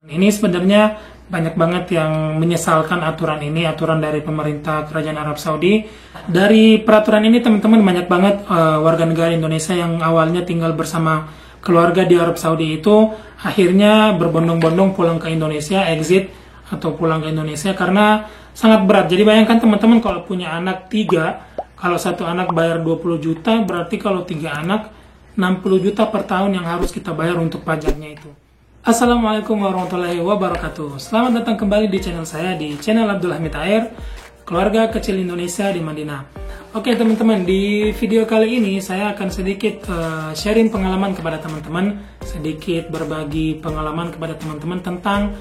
Ini sebenarnya banyak banget yang menyesalkan aturan ini, aturan dari pemerintah Kerajaan Arab Saudi. Dari peraturan ini teman-teman banyak banget warga negara Indonesia yang awalnya tinggal bersama keluarga di Arab Saudi itu akhirnya berbondong-bondong pulang ke Indonesia, exit atau pulang ke Indonesia karena sangat berat. Jadi bayangkan teman-teman kalau punya anak 3, kalau satu anak bayar 20 juta, berarti kalau 3 anak 60 juta per tahun yang harus kita bayar untuk pajaknya itu. Assalamualaikum warahmatullahi wabarakatuh. Selamat datang kembali di channel saya, di channel Abdul Hamid Air, keluarga kecil Indonesia di Madinah. Oke teman-teman, di video kali ini saya akan sedikit sharing pengalaman kepada teman-teman, sedikit berbagi pengalaman kepada teman-teman tentang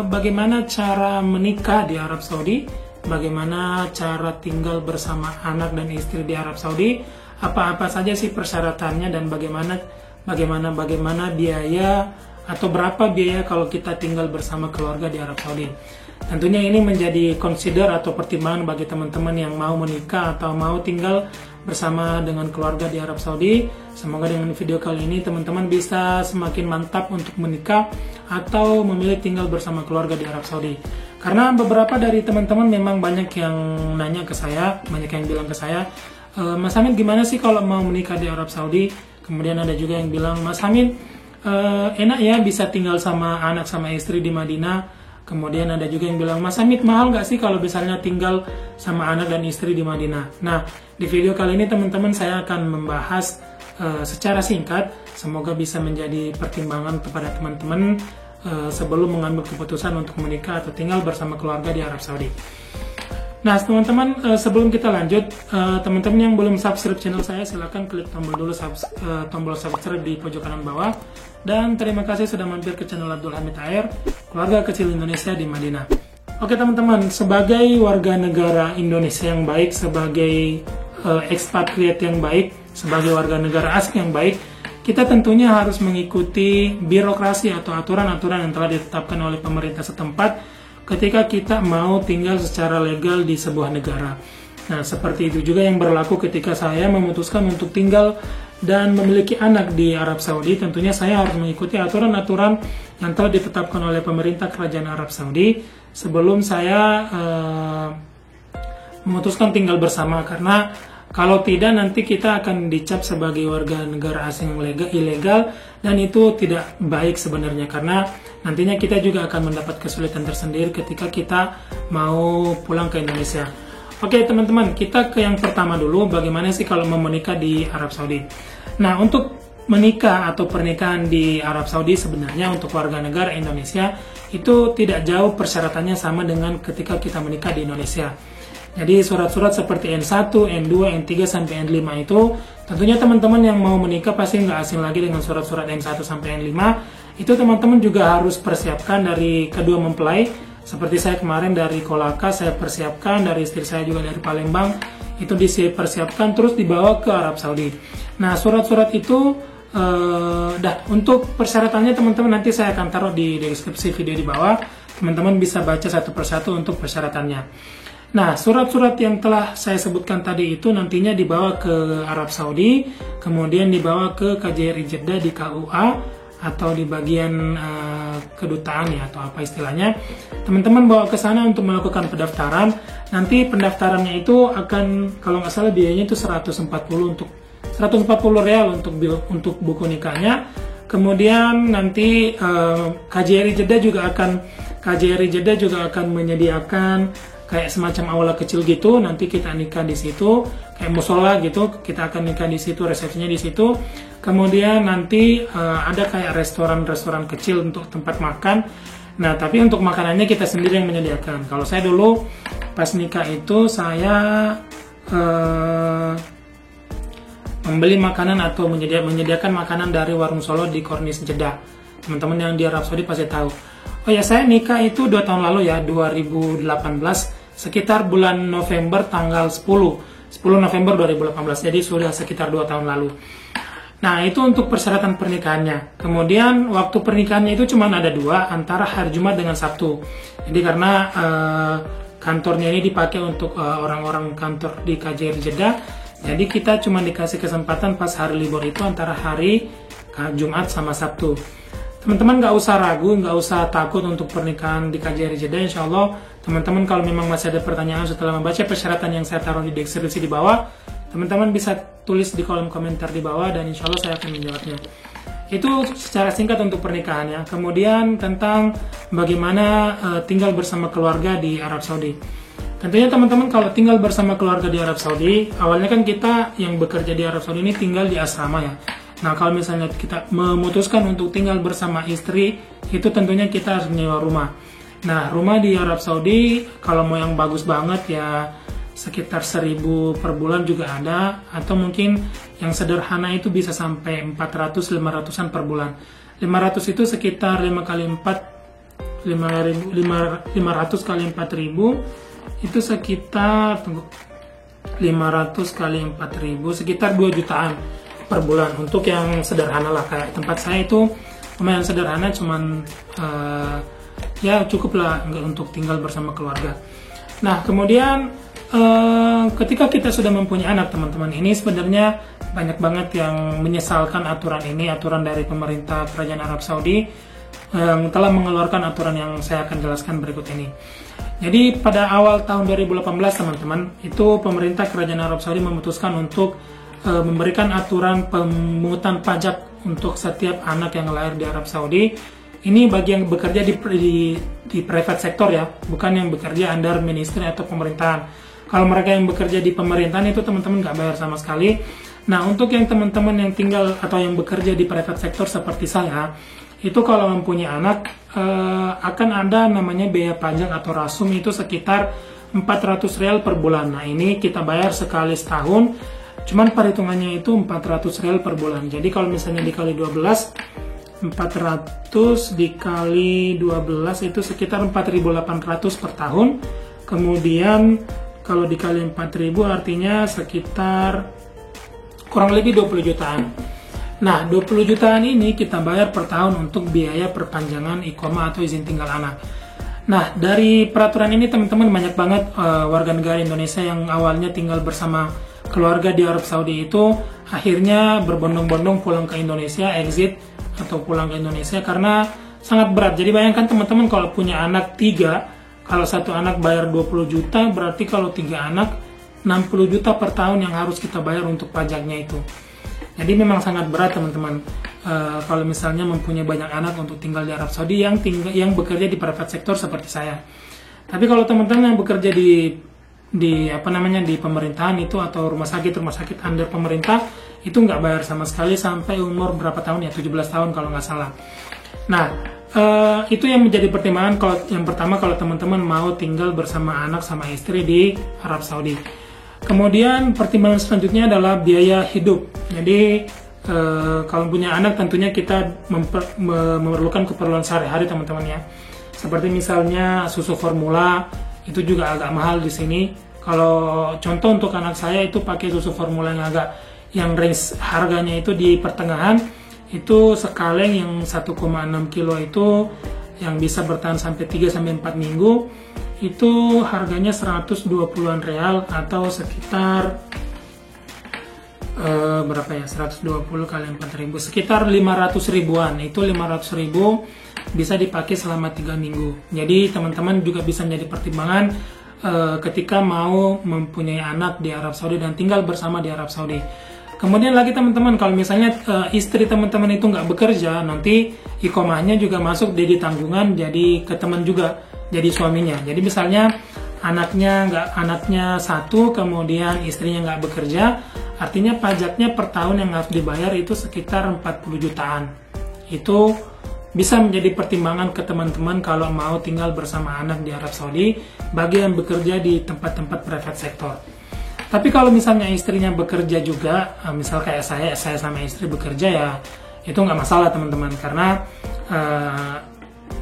bagaimana cara menikah di Arab Saudi, bagaimana cara tinggal bersama anak dan istri di Arab Saudi, apa-apa saja sih persyaratannya, dan bagaimana biaya atau berapa biaya kalau kita tinggal bersama keluarga di Arab Saudi. Tentunya ini menjadi consider atau pertimbangan bagi teman-teman yang mau menikah atau mau tinggal bersama dengan keluarga di Arab Saudi. Semoga dengan video kali ini teman-teman bisa semakin mantap untuk menikah atau memilih tinggal bersama keluarga di Arab Saudi. Karena beberapa dari teman-teman memang banyak yang nanya ke saya, banyak yang bilang ke saya, Mas Hamid gimana sih kalau mau menikah di Arab Saudi? Kemudian ada juga yang bilang, Mas Hamid enak ya bisa tinggal sama anak sama istri di Madinah. Kemudian ada juga yang bilang, Mas Hamid mahal nggak sih kalau misalnya tinggal sama anak dan istri di Madinah? Nah, di video kali ini teman-teman saya akan membahas secara singkat, semoga bisa menjadi pertimbangan kepada teman-teman sebelum mengambil keputusan untuk menikah atau tinggal bersama keluarga di Arab Saudi. Nah teman-teman, sebelum kita lanjut, teman-teman yang belum subscribe channel saya silahkan klik tombol subscribe di pojok kanan bawah. Dan terima kasih sudah mampir ke channel Abdul Hamid Air, keluarga kecil Indonesia di Madinah. Oke teman-teman, sebagai warga negara Indonesia yang baik, sebagai ekspatriat yang baik, sebagai warga negara asing yang baik, kita tentunya harus mengikuti birokrasi atau aturan-aturan yang telah ditetapkan oleh pemerintah setempat ketika kita mau tinggal secara legal di sebuah negara. Nah, seperti itu juga yang berlaku ketika saya memutuskan untuk tinggal dan memiliki anak di Arab Saudi. Tentunya saya harus mengikuti aturan-aturan yang telah ditetapkan oleh pemerintah Kerajaan Arab Saudi sebelum saya memutuskan tinggal bersama, karena kalau tidak nanti kita akan dicap sebagai warga negara asing ilegal, dan itu tidak baik sebenarnya, karena nantinya kita juga akan mendapat kesulitan tersendiri ketika kita mau pulang ke Indonesia. Oke teman-teman, kita ke yang pertama dulu, bagaimana sih kalau mau menikah di Arab Saudi. Nah, untuk menikah atau pernikahan di Arab Saudi sebenarnya untuk warga negara Indonesia itu tidak jauh persyaratannya sama dengan ketika kita menikah di Indonesia. Jadi surat-surat seperti N1, N2, N3 sampai N5 itu tentunya teman-teman yang mau menikah pasti nggak asing lagi dengan surat-surat N1 sampai N5. Itu teman-teman juga harus persiapkan dari kedua mempelai. Seperti saya kemarin dari Kolaka saya persiapkan, dari istri saya juga dari Palembang, itu dipersiapkan terus dibawa ke Arab Saudi. Nah surat-surat itu untuk persyaratannya teman-teman nanti saya akan taruh di deskripsi video di bawah. Teman-teman bisa baca satu persatu untuk persyaratannya. Nah, surat-surat yang telah saya sebutkan tadi itu nantinya dibawa ke Arab Saudi, kemudian dibawa ke KJRI Jeddah di KUA atau di bagian kedutaan ya atau apa istilahnya. Teman-teman bawa ke sana untuk melakukan pendaftaran. Nanti pendaftarannya itu akan, kalau nggak salah biayanya itu 140 real untuk buku nikahnya. Kemudian nanti KJRI Jeddah juga akan menyediakan kayak semacam aula kecil gitu, nanti kita nikah di situ, kayak musola gitu, kita akan nikah di situ, resepsinya di situ. Kemudian nanti ada kayak restoran kecil untuk tempat makan. Nah, tapi untuk makanannya kita sendiri yang menyediakan. Kalau saya dulu pas nikah itu saya membeli makanan atau menyediakan makanan dari warung Solo di Kornis Jeddah. Teman-teman yang di Arab Saudi pasti tahu. Oh ya, saya nikah itu 2 tahun lalu ya, 2018, sekitar bulan November tanggal 10 November 2018, jadi sudah sekitar 2 tahun lalu. Nah, itu untuk persyaratan pernikahannya. Kemudian waktu pernikahannya itu cuma ada 2, antara hari Jumat dengan Sabtu. Jadi karena kantornya ini dipakai untuk orang-orang kantor di KJRI Jeddah, jadi kita cuma dikasih kesempatan pas hari libur itu antara hari Jumat sama Sabtu. teman-teman nggak usah ragu, nggak usah takut untuk pernikahan di KJRI Jeddah. Insya Allah teman-teman kalau memang masih ada pertanyaan setelah membaca persyaratan yang saya taruh di deskripsi di bawah, teman-teman bisa tulis di kolom komentar di bawah dan insya Allah saya akan menjawabnya. Itu secara singkat untuk pernikahannya. Kemudian tentang bagaimana tinggal bersama keluarga di Arab Saudi. Tentunya teman-teman kalau tinggal bersama keluarga di Arab Saudi, awalnya kan kita yang bekerja di Arab Saudi ini tinggal di asrama ya. Nah kalau misalnya kita memutuskan untuk tinggal bersama istri, itu tentunya kita harus menyewa rumah. Nah rumah di Arab Saudi kalau mau yang bagus banget ya sekitar 1.000 per bulan juga ada, atau mungkin yang sederhana itu bisa sampai 400-500an per bulan. 500 itu sekitar 5 kali 4, 500 kali 4.000 itu sekitar 500 kali 4.000 sekitar 2 jutaan per bulan untuk yang sederhana lah. Kayak tempat saya itu lumayan sederhana, cuman ya cukup lah untuk tinggal bersama keluarga. Nah kemudian ketika kita sudah mempunyai anak teman-teman, ini sebenarnya banyak banget yang menyesalkan aturan ini, aturan dari pemerintah Kerajaan Arab Saudi yang telah mengeluarkan aturan yang saya akan jelaskan berikut ini. Jadi pada awal tahun 2018 teman-teman, itu pemerintah Kerajaan Arab Saudi memutuskan untuk memberikan aturan pemungutan pajak untuk setiap anak yang lahir di Arab Saudi. Ini bagi yang bekerja di private sector ya, bukan yang bekerja under ministry atau pemerintahan. Kalau mereka yang bekerja di pemerintahan itu teman-teman nggak bayar sama sekali. Nah untuk yang teman-teman yang tinggal atau yang bekerja di private sector seperti saya, itu kalau mempunyai anak akan ada namanya biaya pajak atau rasum itu sekitar 400 rial per bulan. Nah ini kita bayar sekali setahun, cuman perhitungannya itu 400 rial per bulan. Jadi kalau misalnya dikali 12, 400 dikali 12 itu sekitar 4.800 per tahun. Kemudian kalau dikali 4.000 artinya sekitar kurang lebih 20 jutaan. Nah 20 jutaan ini kita bayar per tahun untuk biaya perpanjangan iqamah atau izin tinggal anak. Nah dari peraturan ini teman-teman banyak banget warga negara Indonesia yang awalnya tinggal bersama keluarga di Arab Saudi itu akhirnya berbondong-bondong pulang ke Indonesia, exit atau pulang ke Indonesia karena sangat berat. Jadi bayangkan teman-teman kalau punya anak 3, kalau satu anak bayar 20 juta, berarti kalau 3 anak 60 juta per tahun yang harus kita bayar untuk pajaknya itu. Jadi memang sangat berat teman-teman kalau misalnya mempunyai banyak anak untuk tinggal di Arab Saudi yang bekerja di private sector seperti saya. Tapi kalau teman-teman yang bekerja di pemerintahan itu atau rumah sakit under pemerintah itu nggak bayar sama sekali sampai umur berapa tahun ya, 17 tahun kalau nggak salah. Nah itu yang menjadi pertimbangan kalau yang pertama kalau teman-teman mau tinggal bersama anak sama istri di Arab Saudi. Kemudian pertimbangan selanjutnya adalah biaya hidup. Jadi kalau punya anak tentunya kita memerlukan keperluan sehari-hari teman-teman ya. Seperti misalnya susu formula itu juga agak mahal di sini. Kalau contoh untuk anak saya itu pakai susu formula yang range harganya itu di pertengahan, itu sekaleng yang 1,6 kilo itu yang bisa bertahan sampai 3-4 minggu itu harganya 120-an real atau sekitar berapa ya, 120 kali 4.000 sekitar 500 ribuan. Itu 500 ribu bisa dipakai selama 3 minggu. Jadi teman-teman juga bisa menjadi pertimbangan ketika mau mempunyai anak di Arab Saudi dan tinggal bersama di Arab Saudi. Kemudian lagi teman-teman, kalau misalnya istri teman-teman itu nggak bekerja, nanti iqamahnya juga masuk jadi tanggungan, jadi ke teman juga, jadi suaminya. Jadi misalnya anaknya satu, kemudian istrinya nggak bekerja, artinya pajaknya per tahun yang harus dibayar itu sekitar 40 jutaan. Itu bisa menjadi pertimbangan ke teman-teman kalau mau tinggal bersama anak di Arab Saudi bagi yang bekerja di tempat-tempat private sector. Tapi kalau misalnya istrinya bekerja juga, misal kayak saya sama istri bekerja ya, itu nggak masalah teman-teman, karena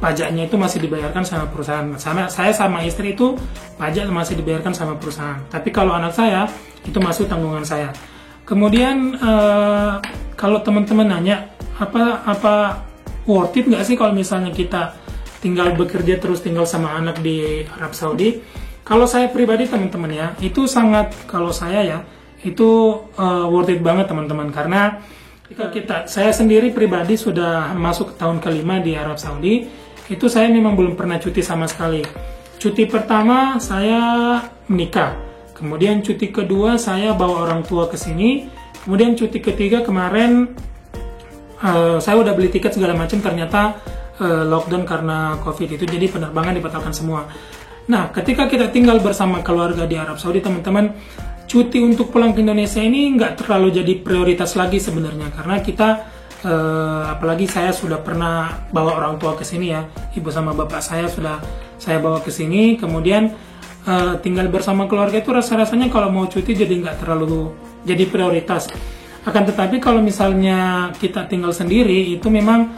pajaknya itu masih dibayarkan sama perusahaan. Saya sama istri itu pajak masih dibayarkan sama perusahaan. Tapi kalau anak saya itu masuk tanggungan saya. Kemudian kalau teman-teman nanya apa worth it nggak sih kalau misalnya kita tinggal bekerja terus tinggal sama anak di Arab Saudi? Kalau saya pribadi teman-teman ya, itu sangat, kalau saya ya, itu worth it banget teman-teman, karena Saya sendiri pribadi sudah masuk ke tahun kelima di Arab Saudi, itu saya memang belum pernah cuti sama sekali. Cuti pertama saya menikah, kemudian cuti kedua saya bawa orang tua ke sini, kemudian cuti ketiga kemarin saya udah beli tiket segala macam, ternyata lockdown karena COVID itu, jadi penerbangan dibatalkan semua. Nah, ketika kita tinggal bersama keluarga di Arab Saudi, teman-teman, cuti untuk pulang ke Indonesia ini nggak terlalu jadi prioritas lagi sebenarnya, karena kita apalagi saya sudah pernah bawa orang tua ke sini ya, ibu sama bapak saya sudah saya bawa ke sini, kemudian tinggal bersama keluarga itu rasa-rasanya kalau mau cuti jadi nggak terlalu jadi prioritas. Akan tetapi kalau misalnya kita tinggal sendiri, itu memang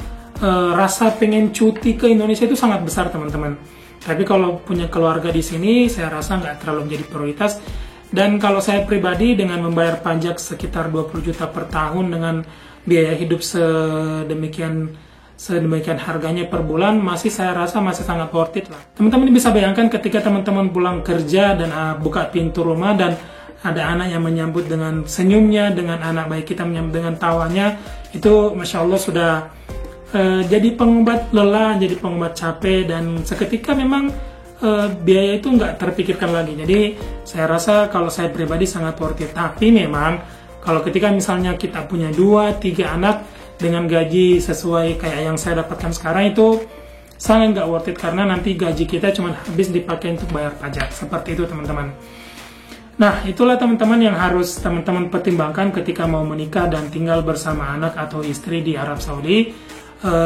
rasa pengen cuti ke Indonesia itu sangat besar, teman-teman. Tapi kalau punya keluarga di sini, saya rasa nggak terlalu menjadi prioritas. Dan kalau saya pribadi dengan membayar pajak sekitar 20 juta per tahun dengan biaya hidup sedemikian harganya per bulan, saya rasa masih sangat worth it lah. Teman-teman bisa bayangkan ketika teman-teman pulang kerja dan buka pintu rumah dan ada anak yang menyambut dengan senyumnya, dengan anak baik kita menyambut dengan tawanya, itu Masya Allah sudah jadi pengobat lelah, jadi pengobat capek, dan seketika memang biaya itu nggak terpikirkan lagi. Jadi saya rasa kalau saya pribadi sangat worth it. Tapi memang kalau ketika misalnya kita punya 2-3 anak dengan gaji sesuai kayak yang saya dapatkan sekarang, itu sangat nggak worth it, karena nanti gaji kita cuma habis dipakai untuk bayar pajak. Seperti itu, teman-teman. Nah, itulah teman-teman yang harus teman-teman pertimbangkan ketika mau menikah dan tinggal bersama anak atau istri di Arab Saudi.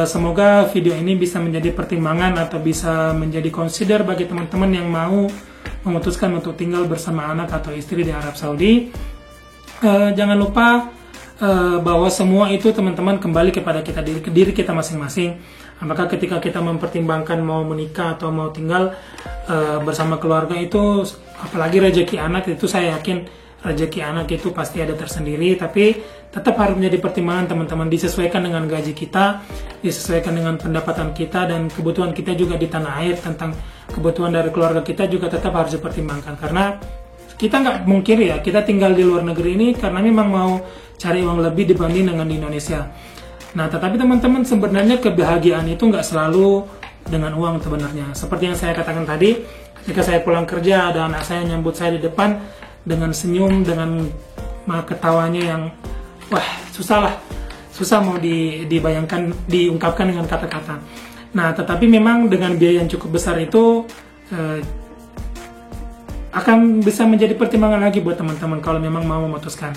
Semoga video ini bisa menjadi pertimbangan atau bisa menjadi consider bagi teman-teman yang mau memutuskan untuk tinggal bersama anak atau istri di Arab Saudi. Jangan lupa bahwa semua itu teman-teman kembali kepada diri kita masing-masing. Apakah ketika kita mempertimbangkan mau menikah atau mau tinggal bersama keluarga itu, apalagi rezeki anak, itu saya yakin rezeki anak itu pasti ada tersendiri, tapi tetap harus menjadi pertimbangan teman-teman, disesuaikan dengan gaji kita, disesuaikan dengan pendapatan kita, dan kebutuhan kita juga di tanah air, tentang kebutuhan dari keluarga kita juga tetap harus dipertimbangkan, karena kita nggak mungkin ya kita tinggal di luar negeri ini karena memang mau cari uang lebih dibanding dengan di Indonesia. Nah, tetapi teman-teman, sebenarnya kebahagiaan itu nggak selalu dengan uang sebenarnya. Seperti yang saya katakan tadi, ketika saya pulang kerja ada anak saya nyambut saya di depan dengan senyum, dengan ketawanya yang susah mau dibayangkan, diungkapkan dengan kata-kata. Nah, tetapi memang dengan biaya yang cukup besar itu akan bisa menjadi pertimbangan lagi buat teman-teman kalau memang mau memutuskan.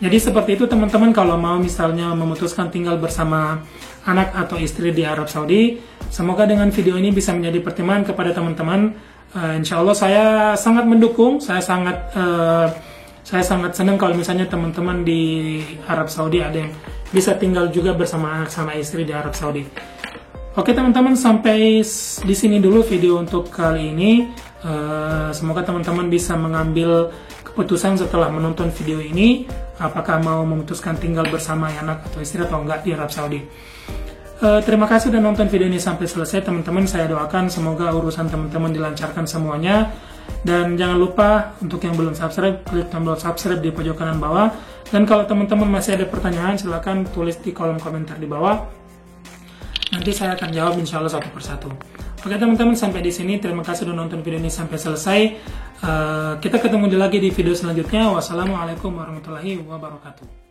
Jadi seperti itu, teman-teman, kalau mau misalnya memutuskan tinggal bersama anak atau istri di Arab Saudi, semoga dengan video ini bisa menjadi pertimbangan kepada teman-teman. Insya Allah saya sangat mendukung, saya sangat senang kalau misalnya teman-teman di Arab Saudi ada yang bisa tinggal juga bersama anak sama istri di Arab Saudi. Oke teman-teman, sampai di sini dulu video untuk kali ini. Semoga teman-teman bisa mengambil keputusan setelah menonton video ini, apakah mau memutuskan tinggal bersama anak atau istri atau enggak di Arab Saudi. Terima kasih sudah nonton video ini sampai selesai, teman-teman. Saya doakan semoga urusan teman-teman dilancarkan semuanya. Dan jangan lupa untuk yang belum subscribe, klik tombol subscribe di pojok kanan bawah. Dan kalau teman-teman masih ada pertanyaan, silakan tulis di kolom komentar di bawah. Nanti saya akan jawab insya Allah satu persatu. Oke teman-teman, sampai di sini. Terima kasih sudah nonton video ini sampai selesai. Kita ketemu lagi di video selanjutnya. Wassalamualaikum warahmatullahi wabarakatuh.